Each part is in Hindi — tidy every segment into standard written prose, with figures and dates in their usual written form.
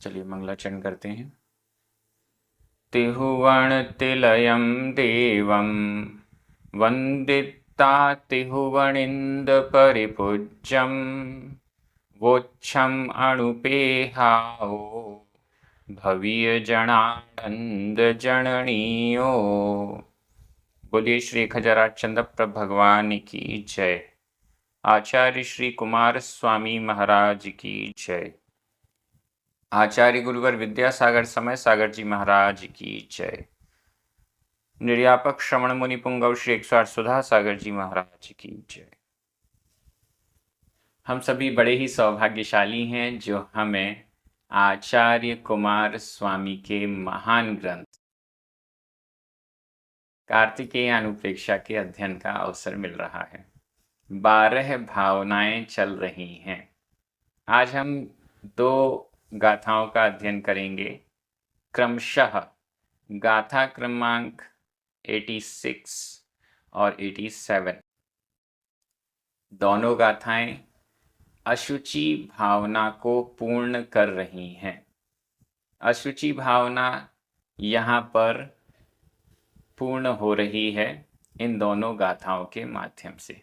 चलिए मंगलाचरण करते हैं। तिहुवण तिलयं देवं वन्दिता तिहुवणिन्द परिपूज्यं वोच्छम् अणुपेहाओ भवीय जनानंद जननीयो। बोलिए श्री खजराज चंद्र प्रभ भगवान की जय। आचार्य श्री कुमार स्वामी महाराज की जय। आचार्य गुरुवर विद्यासागर समय सागर जी महाराज की जय। निर्यापक श्रवण मुनि पुंगव श्री 108 सुधा सागर जी महाराज की जय। हम सभी बड़े ही सौभाग्यशाली हैं जो हमें आचार्य कुमार स्वामी के महान ग्रंथ कार्तिकेय अनुप्रेक्षा के अध्ययन का अवसर मिल रहा है। 12 भावनाएं चल रही हैं। आज हम 2 गाथाओं का अध्ययन करेंगे। क्रमशः गाथा क्रमांक 86 और 87। दोनों गाथाएं अशुचि भावना को पूर्ण कर रही हैं। अशुचि भावना यहाँ पर पूर्ण हो रही है इन दोनों गाथाओं के माध्यम से।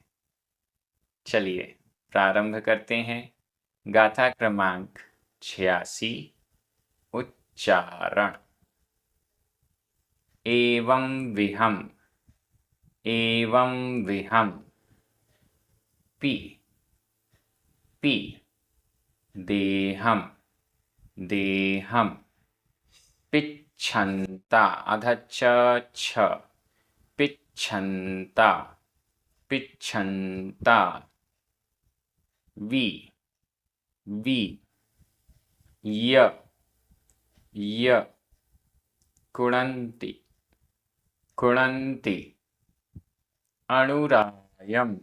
चलिए प्रारंभ करते हैं। गाथा क्रमांक 86। उच्चारण। एवं विहम पी पी देहम पिच्छन्ता अध छ पिच्छन्ता वि य कुणन्ति अनुरायम्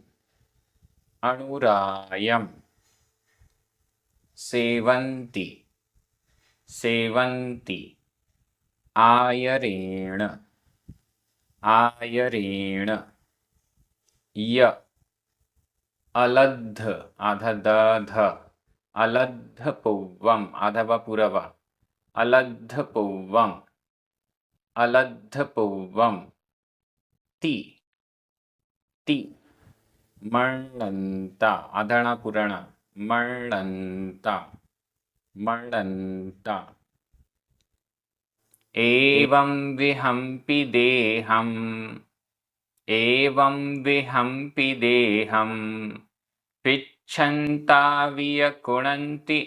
सेवन्ति आयरेण य अलद्ध अधदध अलद्धपुव्वम् अधवपुरव अलद्धपुव्वम् ति मर्णन्ता अधणपुरण मर्णन्ता एवं विहम्पि देहं पिच्छन्ता वियकुणन्ति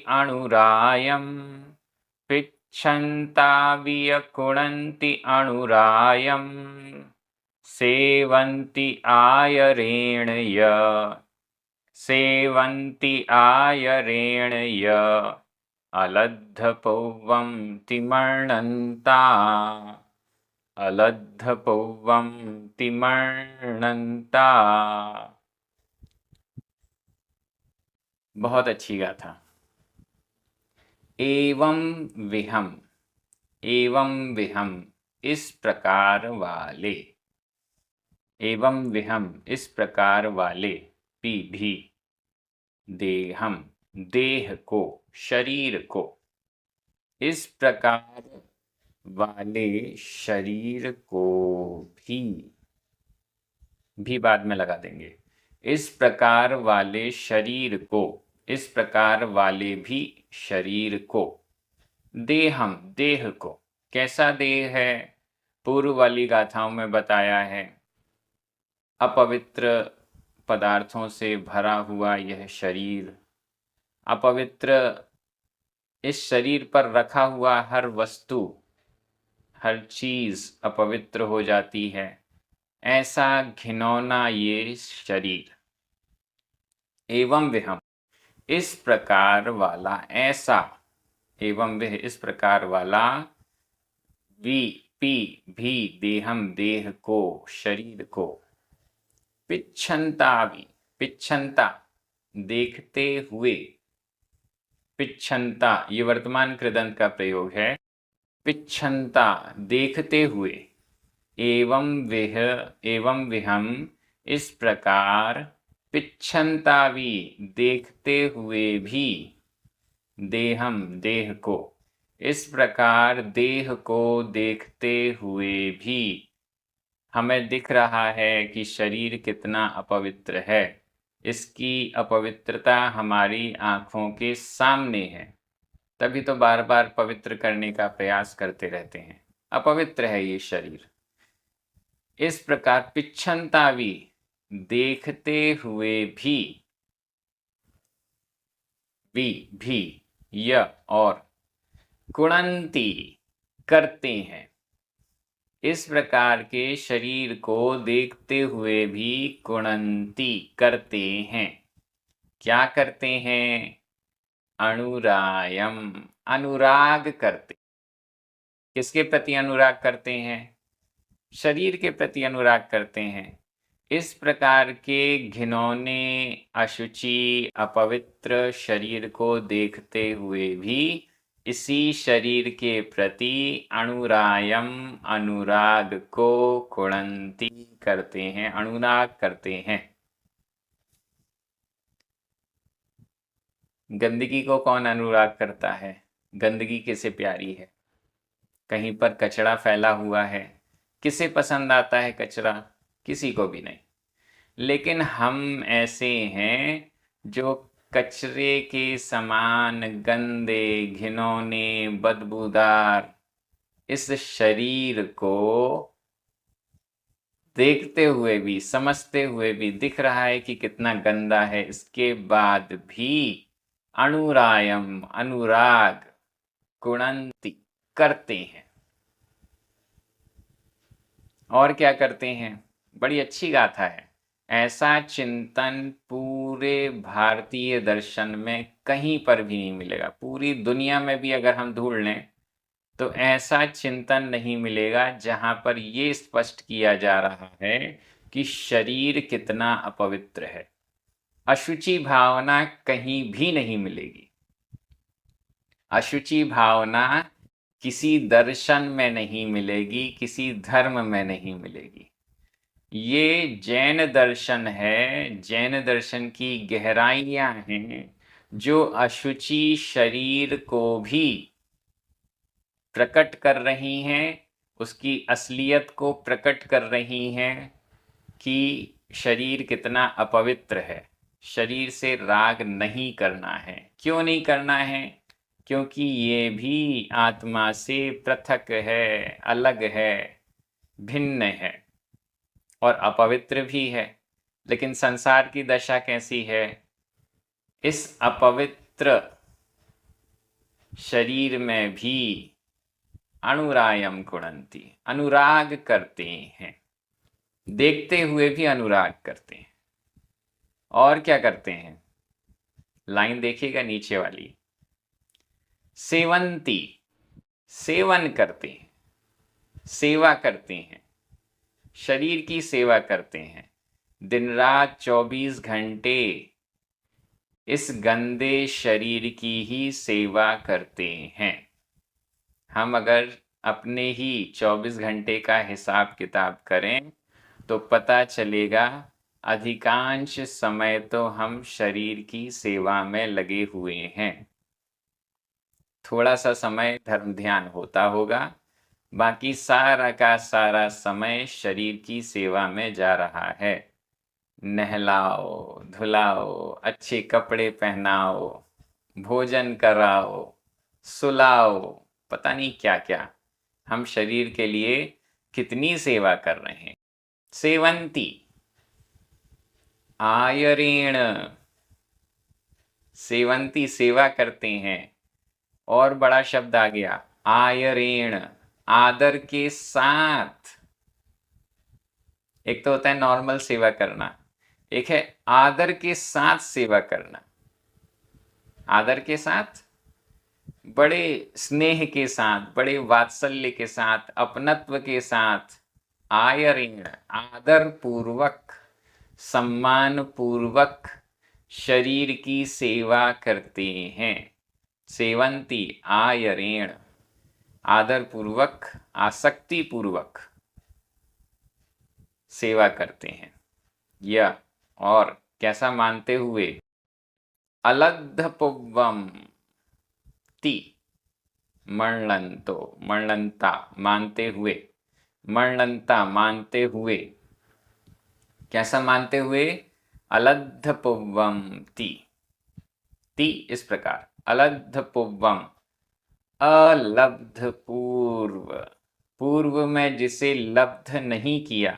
अनुरायम् सेवन्ति आयरेण य अलद्धपुव्वं तिमर्णन्ता बहुत अच्छी गाथा। एवं विहम इस प्रकार वाले, एवं विहम इस प्रकार वाले, पी भी देहम देह को शरीर को, इस प्रकार वाले शरीर को भी बाद में लगा देंगे। इस प्रकार वाले शरीर को, इस प्रकार वाले भी शरीर को, देहम देह को। कैसा देह है? पूर्व वाली गाथाओं में बताया है अपवित्र पदार्थों से भरा हुआ यह शरीर, अपवित्र इस शरीर पर रखा हुआ हर वस्तु, हर चीज अपवित्र हो जाती है। ऐसा घिनौना ये शरीर। एवं विहम इस प्रकार वाला, ऐसा एवं वह इस प्रकार वाला, वि पी भी देहम देह को, शरीर को, पिच्छन्ता देखते हुए, पिच्छन्ता ये वर्तमान कृदंत का प्रयोग है। पिच्छन्ता देखते हुए, एवं विहम इस प्रकार, पिच्छन्ता भी देखते हुए भी, देहम देह को, इस प्रकार देह को देखते हुए भी हमें दिख रहा है कि शरीर कितना अपवित्र है। इसकी अपवित्रता हमारी आँखों के सामने है, तभी तो बार बार पवित्र करने का प्रयास करते रहते हैं। अपवित्र है ये शरीर। इस प्रकार पिच्छन्तावी देखते हुए भी य और कुणंती करते हैं। इस प्रकार के शरीर को देखते हुए भी कुणंती करते हैं। क्या करते हैं? अनुरायम, अनुराग करते। किसके प्रति अनुराग करते हैं? शरीर के प्रति अनुराग करते हैं। इस प्रकार के घिनौने, अशुचि, अपवित्र शरीर को देखते हुए भी इसी शरीर के प्रति अनुरायम, अनुराग को कुणंती करते हैं, अनुराग करते हैं। गंदगी को कौन अनुराग करता है? गंदगी किसे प्यारी है? कहीं पर कचरा फैला हुआ है, किसे पसंद आता है कचरा? किसी को भी नहीं। लेकिन हम ऐसे हैं जो कचरे के समान गंदे, घिनौने, बदबूदार इस शरीर को देखते हुए भी, समझते हुए भी, दिख रहा है कि कितना गंदा है, इसके बाद भी अनुरायम, अनुराग, कुणंती करते हैं। और क्या करते हैं? बड़ी अच्छी गाथा है। ऐसा चिंतन पूरे भारतीय दर्शन में कहीं पर भी नहीं मिलेगा। पूरी दुनिया में भी अगर हम ढूंढ लें तो ऐसा चिंतन नहीं मिलेगा जहां पर ये स्पष्ट किया जा रहा है कि शरीर कितना अपवित्र है। अशुचि भावना कहीं भी नहीं मिलेगी। अशुचि भावना किसी दर्शन में नहीं मिलेगी, किसी धर्म में नहीं मिलेगी। ये जैन दर्शन है, जैन दर्शन की गहराइयां हैं जो अशुचि शरीर को भी प्रकट कर रही हैं, उसकी असलियत को प्रकट कर रही हैं कि शरीर कितना अपवित्र है। शरीर से राग नहीं करना है। क्यों नहीं करना है? क्योंकि ये भी आत्मा से पृथक है, अलग है, भिन्न है और अपवित्र भी है। लेकिन संसार की दशा कैसी है? इस अपवित्र शरीर में भी अनुरायम कुणंती, अनुराग करते हैं। देखते हुए भी अनुराग करते हैं। और क्या करते हैं? लाइन देखिएगा नीचे वाली। सेवंती, सेवन करते हैं, सेवा करते हैं, शरीर की सेवा करते हैं। दिन रात 24 घंटे इस गंदे शरीर की ही सेवा करते हैं। हम अगर अपने ही 24 घंटे का हिसाब किताब करें तो पता चलेगा अधिकांश समय तो हम शरीर की सेवा में लगे हुए हैं। थोड़ा सा समय धर्म ध्यान होता होगा, बाकी सारा का सारा समय शरीर की सेवा में जा रहा है। नहलाओ, धुलाओ, अच्छे कपड़े पहनाओ, भोजन कराओ, सुलाओ, पता नहीं क्या क्या। हम शरीर के लिए कितनी सेवा कर रहे हैं। सेवंती, आयरेण, सेवंती सेवा करते हैं। और बड़ा शब्द आ गया, आयरेण, आदर के साथ। एक तो होता है नॉर्मल सेवा करना, एक है आदर के साथ सेवा करना। आदर के साथ, बड़े स्नेह के साथ, बड़े वात्सल्य के साथ, अपनत्व के साथ, आयरेण, आदर पूर्वक, सम्मान पूर्वक शरीर की सेवा करते हैं। सेवंती आयरेण, आदर पूर्वक, आसक्ति पूर्वक सेवा करते हैं। यह और कैसा मानते हुए? अलब्ध पुव्वम ति, मरणंतो, मरणंता मानते हुए, मरणंता मानते हुए, कैसा मानते हुए? अलद्धपुवम ती, ती इस प्रकार, अलद्धपुवम, अलब्ध पूर्व, पूर्व में जिसे लब्ध नहीं किया,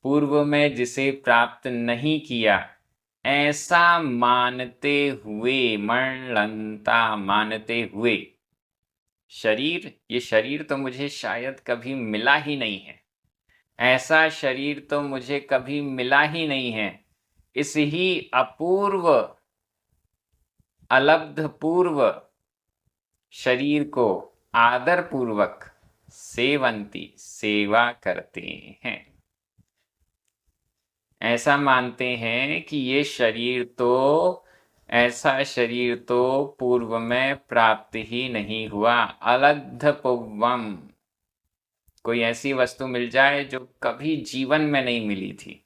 पूर्व में जिसे प्राप्त नहीं किया, ऐसा मानते हुए, मरणंता मानते हुए, शरीर, ये शरीर तो मुझे शायद कभी मिला ही नहीं है, ऐसा शरीर तो मुझे कभी मिला ही नहीं है, इस ही अपूर्व, अलब्ध पूर्व शरीर को आदर पूर्वक सेवंती, सेवा करते हैं। ऐसा मानते हैं कि ये शरीर तो, ऐसा शरीर तो पूर्व में प्राप्त ही नहीं हुआ। अलद्धपुवम, कोई ऐसी वस्तु मिल जाए जो कभी जीवन में नहीं मिली थी,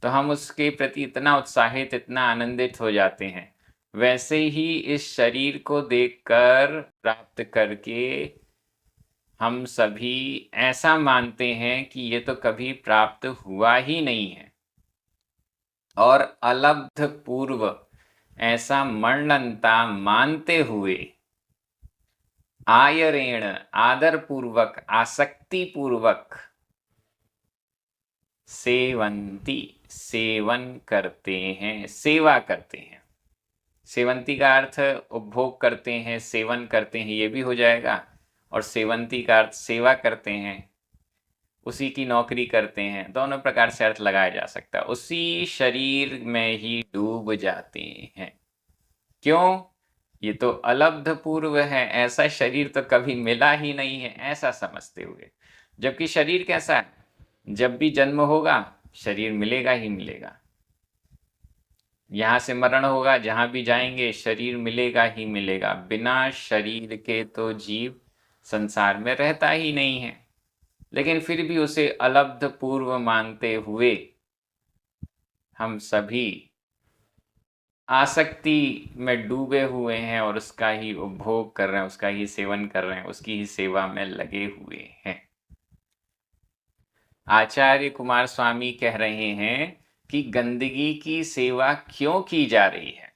तो हम उसके प्रति इतना उत्साहित, इतना आनंदित हो जाते हैं। वैसे ही इस शरीर को देखकर, प्राप्त करके हम सभी ऐसा मानते हैं कि ये तो कभी प्राप्त हुआ ही नहीं है। और अलब्ध पूर्व, ऐसा मरणंता मानते हुए, आयरेण आदर पूर्वक, आसक्ति पूर्वक, सेवंती सेवन करते हैं, सेवा करते हैं। सेवंती का अर्थ उपभोग करते हैं, सेवन करते हैं, ये भी हो जाएगा। और सेवंती का अर्थ सेवा करते हैं, उसी की नौकरी करते हैं, दोनों प्रकार से अर्थ लगाया जा सकता है। उसी शरीर में ही डूब जाते हैं। क्यों? ये तो अलब्ध पूर्व है, ऐसा शरीर तो कभी मिला ही नहीं है, ऐसा समझते हुए। जबकि शरीर कैसा है? जब भी जन्म होगा शरीर मिलेगा ही मिलेगा, यहाँ से मरण होगा, जहाँ भी जाएंगे शरीर मिलेगा ही मिलेगा। बिना शरीर के तो जीव संसार में रहता ही नहीं है। लेकिन फिर भी उसे अलब्ध पूर्व मानते हुए हम सभी आसक्ति में डूबे हुए हैं और उसका ही उपभोग कर रहे हैं, उसका ही सेवन कर रहे हैं, उसकी ही सेवा में लगे हुए हैं। आचार्य कुमार स्वामी कह रहे हैं कि गंदगी की सेवा क्यों की जा रही है,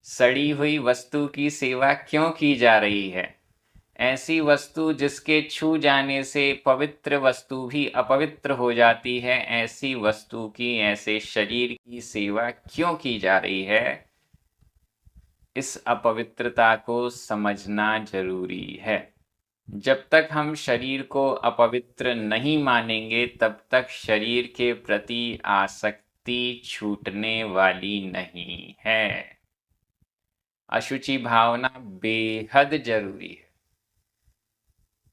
सड़ी हुई वस्तु की सेवा क्यों की जा रही है, ऐसी वस्तु जिसके छू जाने से पवित्र वस्तु भी अपवित्र हो जाती है, ऐसी वस्तु की, ऐसे शरीर की सेवा क्यों की जा रही है, इस अपवित्रता को समझना जरूरी है। जब तक हम शरीर को अपवित्र नहीं मानेंगे तब तक शरीर के प्रति आसक्ति छूटने वाली नहीं है। अशुचि भावना बेहद जरूरी है।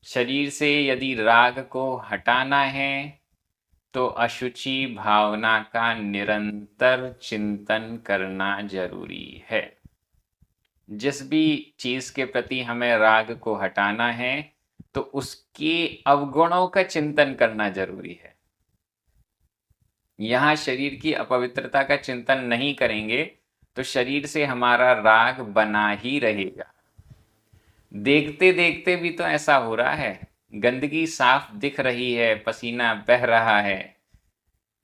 शरीर से यदि राग को हटाना है तो अशुचि भावना का निरंतर चिंतन करना जरूरी है। जिस भी चीज के प्रति हमें राग को हटाना है तो उसके अवगुणों का चिंतन करना जरूरी है। यहाँ शरीर की अपवित्रता का चिंतन नहीं करेंगे तो शरीर से हमारा राग बना ही रहेगा। देखते देखते भी तो ऐसा हो रहा है, गंदगी साफ दिख रही है, पसीना बह रहा है,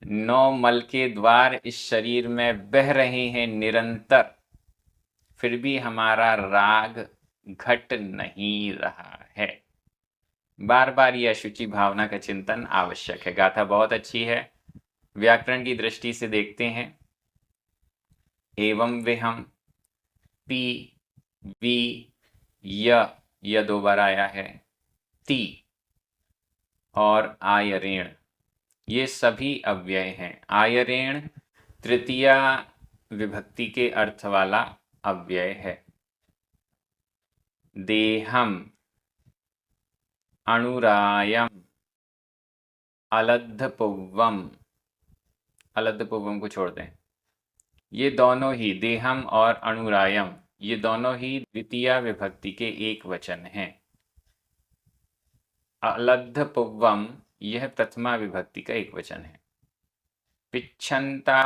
9 मल के द्वार इस शरीर में बह रहे हैं निरंतर, फिर भी हमारा राग घट नहीं रहा है। बार बार यह अशुचि भावना का चिंतन आवश्यक है। गाथा बहुत अच्छी है, व्याकरण की दृष्टि से देखते हैं। एवं विहम, पी, वी, य 2 बार आया है, ती और आयरेण, ये सभी अव्यय हैं। आयरेण तृतीया विभक्ति के अर्थ वाला अव्यय है। देहम, अणुरायम, अलद्धपुवम, अलद्धपुवम को छोड़ दें, ये दोनों ही, देहम और अणुरायम, ये दोनों ही द्वितीय विभक्ति के एक वचन हैं। अलद्धपुवम यह प्रथमा विभक्ति का एक वचन है। पिच्छन्ता,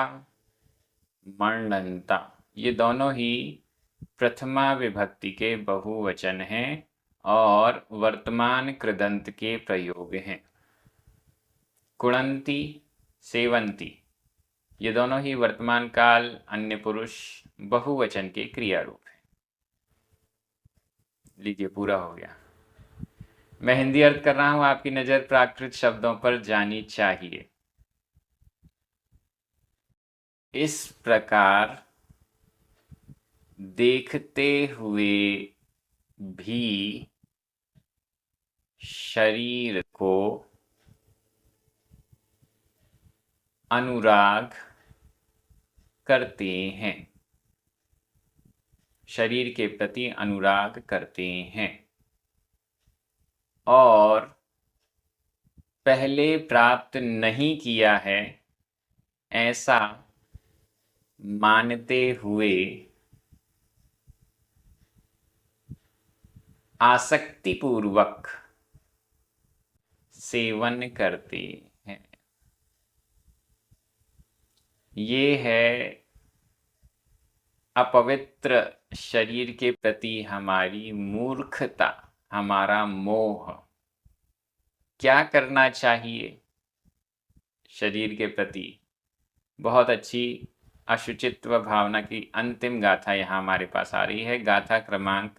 मरणंता, ये दोनों ही प्रथमा विभक्ति के बहुवचन हैं और वर्तमान कृदंत के प्रयोग हैं। कुणंती, सेवंती, ये दोनों ही वर्तमान काल अन्य पुरुष बहुवचन के क्रिया रूप हैं। लीजिए, पूरा हो गया। मैं हिंदी अर्थ कर रहा हूं, आपकी नजर प्राकृत शब्दों पर जानी चाहिए। इस प्रकार देखते हुए भी शरीर को अनुराग करते हैं, शरीर के प्रति अनुराग करते हैं और पहले प्राप्त नहीं किया है ऐसा मानते हुए आसक्तिपूर्वक सेवन करते हैं। ये है अपवित्र शरीर के प्रति हमारी मूर्खता, हमारा मोह। क्या करना चाहिए शरीर के प्रति? बहुत अच्छी अशुचित्व भावना की अंतिम गाथा यहाँ हमारे पास आ रही है। गाथा क्रमांक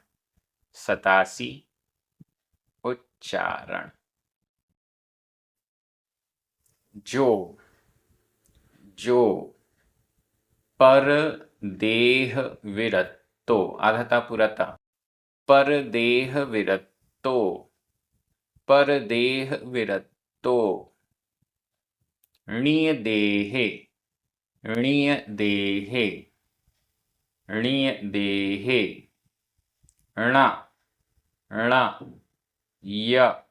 87, उच्चारण। जो पर देह विरतो, आधता पुरता, पर देह विरतो, पर देह विरतो, णीय देहे, णीय देहे, णीय देहे, ण ण य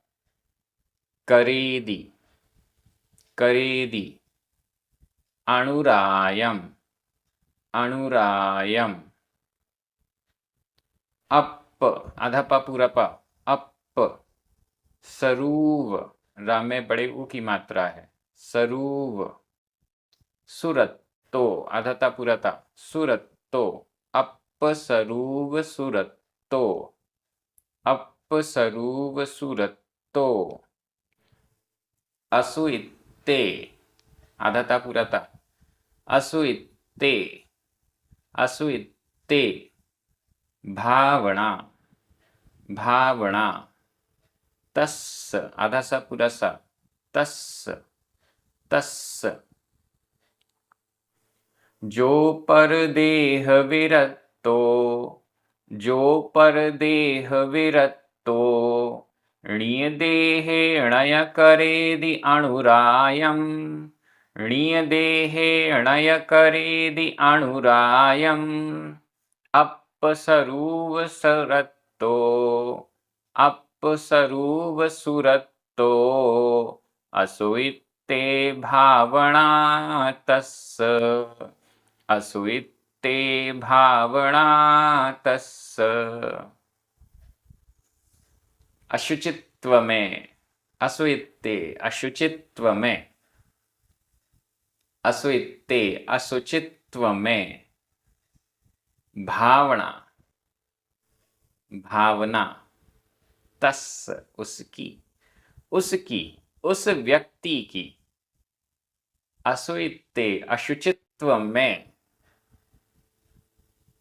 करेदि, करेदि, अनुरायम, अनुरायम, अप, अधप पूरप, अप, सरूव, रा में बड़े ऊ की मात्रा है, सरूव, सुरत्तो, अधता पुरता, सुरत्तो, अप सरूव सुरत्तो, अप सरूव सुरत्तो, असुइत्ते, आधता पुरता, असुइत्ते, असुइत्ते, भावना, भावना, तस्स, आधा सा पूरा सा, तस्स, तस्स, जो पर देह विरतो, जो पर देह विरतो, णीय देहे णय करेदि अनुरायम, णीय देहे णय करेदि अनुरायम, अपसरूव सुरत्तो, अपसरूव सुरत्तो, असुइत्ते भावना तस्स, असुइत्ते भावना तस्स। अशुचित्व में, असुइत्ते, अशुचित्व में, असुइत्ते, असुचित्व में, भावना, भावना, तस्स, उसकी, उसकी, उस व्यक्ति की, असुइत्ते, अशुचित्व में,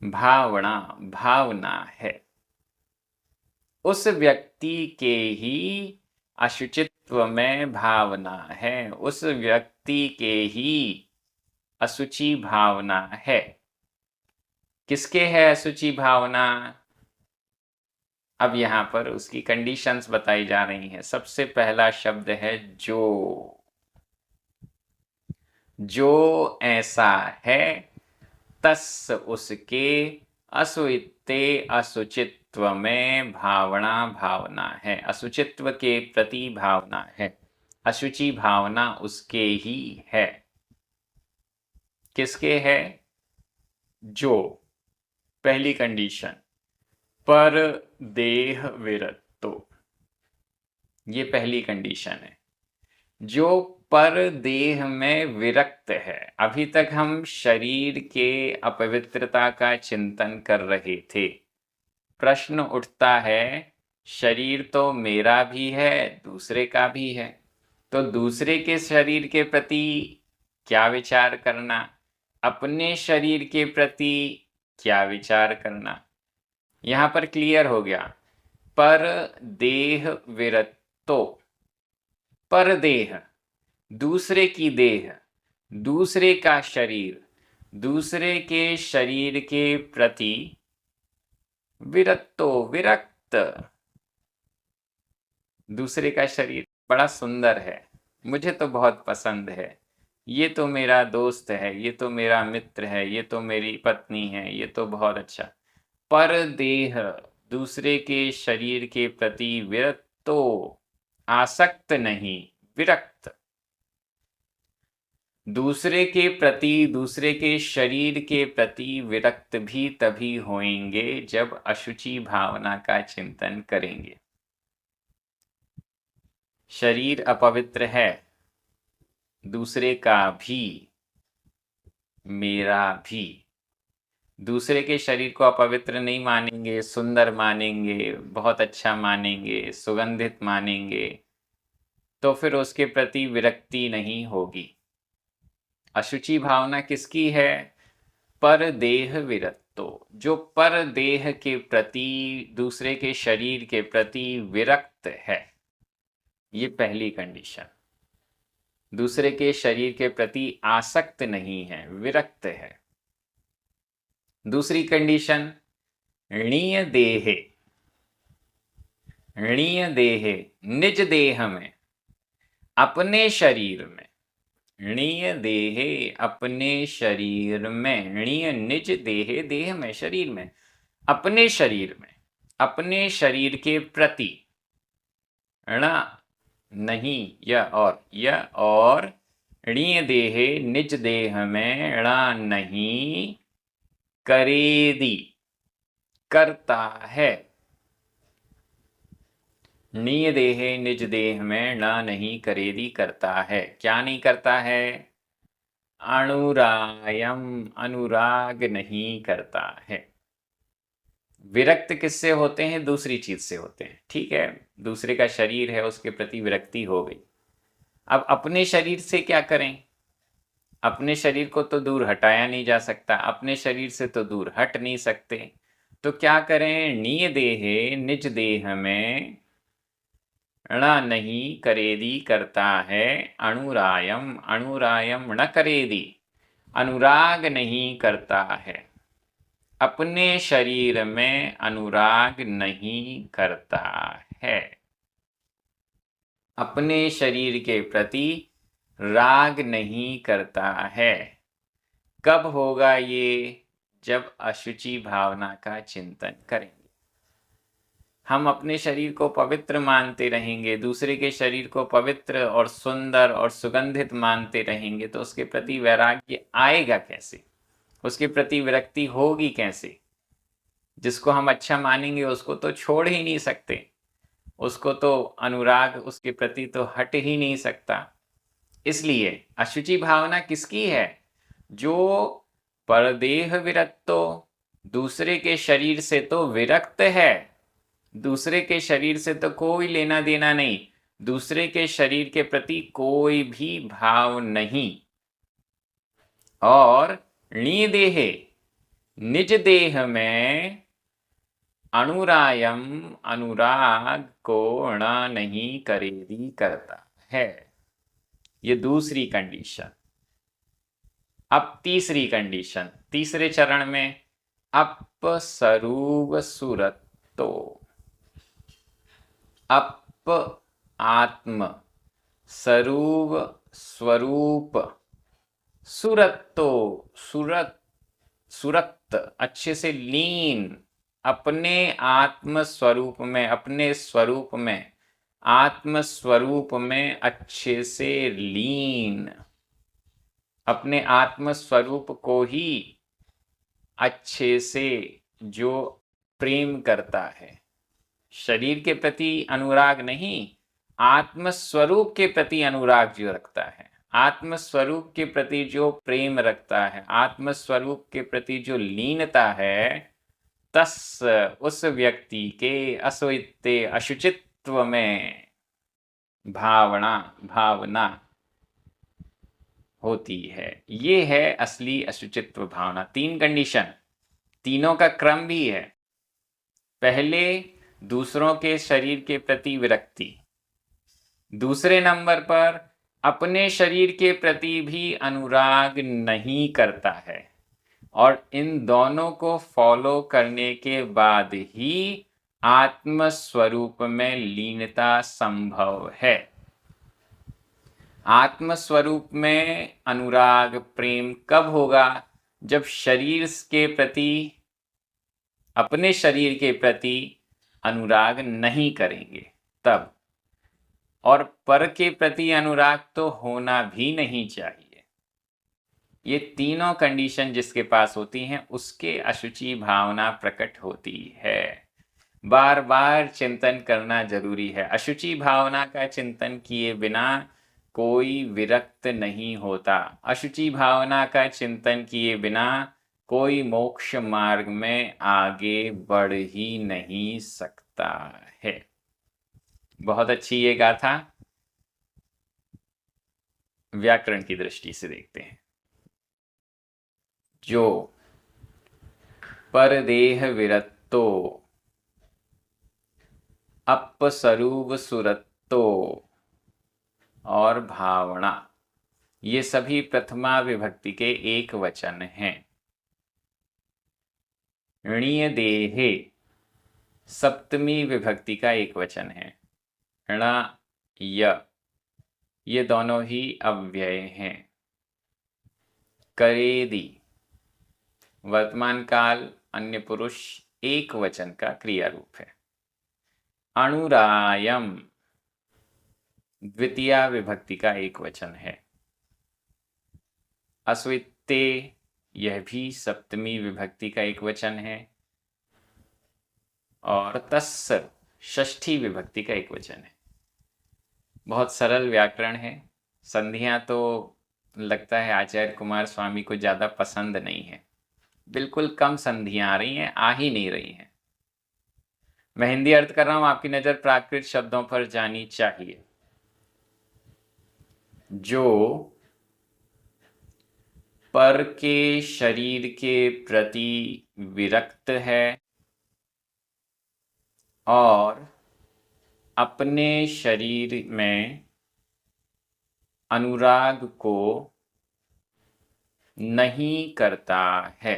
भावना, भावना है। उस व्यक्ति के ही अशुचित्व में भावना है, उस व्यक्ति के ही असुचि भावना है। किसके है असुचि भावना? अब यहां पर उसकी कंडीशंस बताई जा रही हैं। सबसे पहला शब्द है जो, जो ऐसा है, तस् उसके, असुइत्ते असुचित्व में भावना, भावना है, असुचित्व के प्रति भावना है, अशुचि भावना उसके ही है। किसके है? जो, पहली कंडीशन, पर देह विरतो, ये पहली कंडीशन है। जो पर देह में विरक्त है। अभी तक हम शरीर के अपवित्रता का चिंतन कर रहे थे। प्रश्न उठता है, शरीर तो मेरा भी है, दूसरे का भी है, तो दूसरे के शरीर के प्रति क्या विचार करना, अपने शरीर के प्रति क्या विचार करना। यहाँ पर क्लियर हो गया। पर देह विरक्तो, पर देह दूसरे की देह, दूसरे का शरीर, दूसरे के शरीर के प्रति विरक्तो, विरक्त। दूसरे का शरीर बड़ा सुंदर है, मुझे तो बहुत पसंद है, ये तो मेरा दोस्त है, ये तो मेरा मित्र है, ये तो मेरी पत्नी है, ये तो बहुत अच्छा। पर देह दूसरे के शरीर के प्रति विरक्तो, आसक्त नहीं, विरक्त। दूसरे के प्रति, दूसरे के शरीर के प्रति विरक्त भी तभी होंगे जब अशुचि भावना का चिंतन करेंगे। शरीर अपवित्र है, दूसरे का भी, मेरा भी। दूसरे के शरीर को अपवित्र नहीं मानेंगे, सुंदर मानेंगे, बहुत अच्छा मानेंगे, सुगंधित मानेंगे, तो फिर उसके प्रति विरक्ति नहीं होगी। अशुचि भावना किसकी है? पर देह विरक्तो, जो पर देह के प्रति, दूसरे के शरीर के प्रति विरक्त है, ये पहली कंडीशन। दूसरे के शरीर के प्रति आसक्त नहीं है, विरक्त है। दूसरी कंडीशन, णीय देहे, णीय देहे, निज देह में, अपने शरीर में, णीय देहे, अपने शरीर में, णीय निज देहे, देह में, शरीर में, अपने शरीर में, अपने शरीर के प्रति, ण नहीं, य और णीय देहे, निज देह में, ण नहीं, करेदी, करता है। णीय देहे, निज देह में, न नहीं, करेदी, करता है। क्या नहीं करता है? अनुरायम, अनुराग नहीं करता है। विरक्त किससे होते हैं? दूसरी चीज से होते हैं। ठीक है, दूसरे का शरीर है, उसके प्रति विरक्ति हो गई। अब अपने शरीर से क्या करें? अपने शरीर को तो दूर हटाया नहीं जा सकता, अपने शरीर से तो दूर हट नहीं सकते, तो क्या करें? णीय देहे, निज देह में, ण नहीं, करेदी, करता है। अनुरायम, अनुरायम न करेदी, अनुराग नहीं करता है। अपने शरीर में अनुराग नहीं करता है। अपने शरीर के प्रति राग नहीं करता है। कब होगा ये? जब अशुचि भावना का चिंतन करेंगे। हम अपने शरीर को पवित्र मानते रहेंगे, दूसरे के शरीर को पवित्र और सुंदर और सुगंधित मानते रहेंगे, तो उसके प्रति वैराग्य आएगा कैसे? उसके प्रति विरक्ति होगी कैसे? जिसको हम अच्छा मानेंगे उसको तो छोड़ ही नहीं सकते, उसको तो अनुराग उसके प्रति तो हट ही नहीं सकता। इसलिए अशुचि भावना किसकी है? जो परदेह विरक्तो, दूसरे के शरीर से तो विरक्त है, दूसरे के शरीर से तो कोई लेना देना नहीं, दूसरे के शरीर के प्रति कोई भी भाव नहीं। और णीय देहे, निज देह में, अनुरायम, अनुराग को ण नहीं, करेदी, करता है। ये दूसरी कंडीशन। अब तीसरी कंडीशन, तीसरे चरण में, अपसरूप सुरतो, अप आत्म, सरूप स्वरूप, सुरतो, सुरत, सुरक्त, अच्छे से लीन, अपने आत्म स्वरूप में, अपने स्वरूप में, आत्म स्वरूप में अच्छे से लीन, अपने आत्म स्वरूप को ही अच्छे से जो प्रेम करता है, शरीर के प्रति अनुराग नहीं, आत्मस्वरूप के प्रति अनुराग जो रखता है, आत्मस्वरूप के प्रति जो प्रेम रखता है, आत्मस्वरूप के प्रति जो लीनता है, तस् उस व्यक्ति के अस्वित्ते अशुचित्व में भावना होती है। ये है असली अशुचित्व भावना। 3 कंडीशन, तीनों का क्रम भी है। पहले दूसरों के शरीर के प्रति विरक्ति, दूसरे नंबर पर अपने शरीर के प्रति भी अनुराग नहीं करता है, और इन दोनों को फॉलो करने के बाद ही आत्मस्वरूप में लीनता संभव है। आत्मस्वरूप में अनुराग प्रेम कब होगा? जब शरीर के प्रति, अपने शरीर के प्रति अनुराग नहीं करेंगे तब। और पर के प्रति अनुराग तो होना भी नहीं चाहिए। ये तीनों कंडीशन जिसके पास होती हैं उसके अशुचि भावना प्रकट होती है। बार बार चिंतन करना जरूरी है। अशुचि भावना का चिंतन किए बिना कोई विरक्त नहीं होता। अशुचि भावना का चिंतन किए बिना कोई मोक्ष मार्ग में आगे बढ़ ही नहीं सकता है। बहुत अच्छी ये गाथा व्याकरण की दृष्टि से देखते हैं। जो परदेह विरत्तो अपसरूव सुरत्तो और भावना, ये सभी प्रथमा विभक्ति के एक वचन हैं। ऋणीय देहे सप्तमी विभक्ति का एक वचन है। ण य, ये दोनों ही अव्यय हैं। करेदि वर्तमान काल अन्य पुरुष एक वचन का क्रिया रूप है। अणुरायम द्वितीया विभक्ति का एक वचन है। अस्वित्ते, यह भी सप्तमी विभक्ति का एक वचन है। और तस् षष्ठी विभक्ति का एक वचन है। बहुत सरल व्याकरण है। संधियां तो लगता है आचार्य कुमार स्वामी को ज़्यादा पसंद नहीं है। बिल्कुल कम संधियां आ रही हैं, आ ही नहीं रही हैं। मैं हिंदी अर्थ कर रहा हूं, आपकी नज़र प्राकृत शब्दों पर जानी चाहिए। जो पर के शरीर के प्रति विरक्त है और अपने शरीर में अनुराग को नहीं करता है,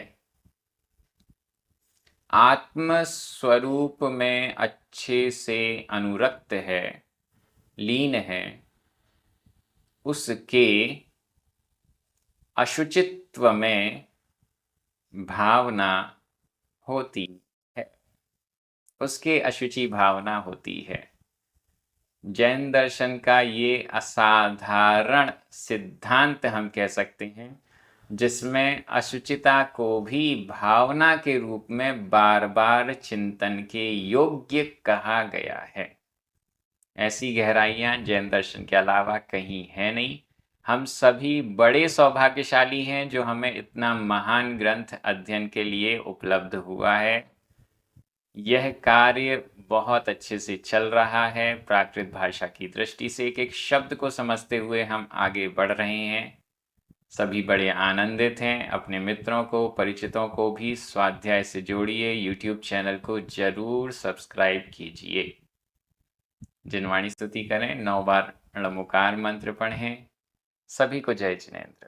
आत्म स्वरूप में अच्छे से अनुरक्त है, लीन है, उसके अशुचित्व में भावना होती है, उसके अशुचि भावना होती है। जैन दर्शन का ये असाधारण सिद्धांत हम कह सकते हैं, जिसमें अशुचिता को भी भावना के रूप में बार बार चिंतन के योग्य कहा गया है। ऐसी गहराइयाँ जैन दर्शन के अलावा कहीं है नहीं। हम सभी बड़े सौभाग्यशाली हैं जो हमें इतना महान ग्रंथ अध्ययन के लिए उपलब्ध हुआ है। यह कार्य बहुत अच्छे से चल रहा है। प्राकृत भाषा की दृष्टि से एक एक शब्द को समझते हुए हम आगे बढ़ रहे हैं। सभी बड़े आनंदित हैं। अपने मित्रों को, परिचितों को भी स्वाध्याय से जोड़िए। YouTube चैनल को जरूर सब्सक्राइब कीजिए। जिनवाणी स्तुति करें, 9 बार णमुकार मंत्र पढ़ें। सभी को जय जिनेंद्र।